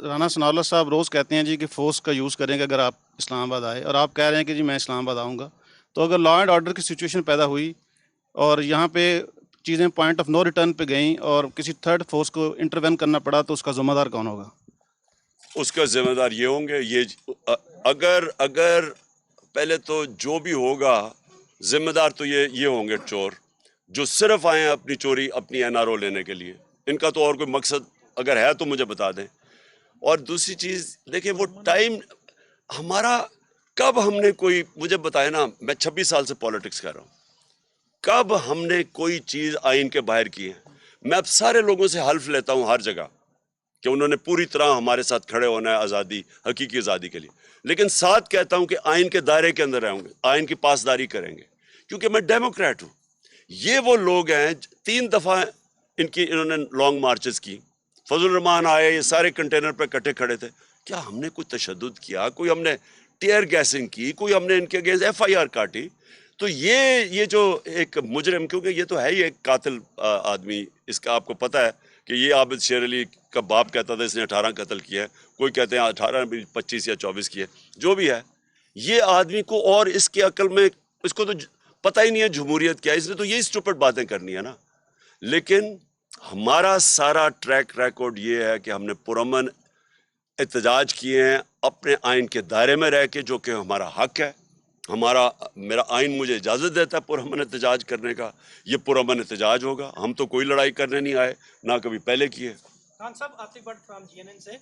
رانا ثناء اللہ صاحب روز کہتے ہیں جی کہ فورس کا یوز کریں گے اگر آپ اسلام آباد آئے، اور آپ کہہ رہے ہیں کہ جی میں اسلام آباد آؤں گا، تو اگر لا اینڈ آرڈر کی سچویشن پیدا ہوئی اور یہاں پہ چیزیں پوائنٹ آف نو ریٹرن پہ گئیں اور کسی تھرڈ فورس کو انٹروین کرنا پڑا، تو اس کا ذمہ دار کون ہوگا؟ اس کا ذمہ دار یہ ہوں گے، اگر پہلے تو جو بھی ہوگا ذمہ دار تو یہ ہوں گے چور، جو صرف آئے ہیں اپنی چوری، اپنی NRO لینے کے لیے. ان کا تو اور کوئی مقصد اگر ہے تو مجھے بتا دیں. اور دوسری چیز دیکھیں، وہ ٹائم ہمارا کب ہم نے کوئی، مجھے بتائے نا، میں 26 سال سے پالیٹکس کر رہا ہوں، کب ہم نے کوئی چیز آئین کے باہر کی ہے؟ میں اب سارے لوگوں سے حلف لیتا ہوں ہر جگہ کہ انہوں نے پوری طرح ہمارے ساتھ کھڑے ہونا ہے آزادی، حقیقی آزادی کے لیے، لیکن ساتھ کہتا ہوں کہ آئین کے دائرے کے اندر رہیں گے، آئین کی پاسداری کریں گے، کیونکہ میں ڈیموکریٹ ہوں. یہ وہ لوگ ہیں 3 دفعہ انہوں نے لانگ مارچز کی. فضل الرحمان آئے، یہ سارے کنٹینر پہ کٹے کھڑے تھے. کیا ہم نے کوئی تشدد کیا؟ کوئی ہم نے ٹیئر گیسنگ کی؟ کوئی ہم نے ان کے اگینسٹ FIR کاٹی؟ تو یہ جو ایک مجرم، کیونکہ یہ تو ہے ہی ایک قاتل آدمی، اس کا آپ کو پتہ ہے کہ یہ عابد شیر علی کا باپ کہتا تھا اس نے 18 قتل کیا ہے، کوئی کہتے ہیں 18 25 یا 24 کیے، جو بھی ہے. یہ آدمی کو اور اس کی عقل میں، اس کو تو پتہ ہی نہیں ہے جمہوریت کیا ہے، اس نے تو یہی اسٹوپڈ باتیں کرنی ہے نا. لیکن ہمارا سارا ٹریک ریکارڈ یہ ہے کہ ہم نے پرامن احتجاج کیے ہیں اپنے آئین کے دائرے میں رہ کے، جو کہ ہمارا حق ہے. میرا آئین مجھے اجازت دیتا ہے پرامن احتجاج کرنے کا. یہ پرامن احتجاج ہوگا. ہم تو کوئی لڑائی کرنے نہیں آئے، نہ کبھی پہلے کیے. خان صاحب، عاطف بٹ فرام GNN سے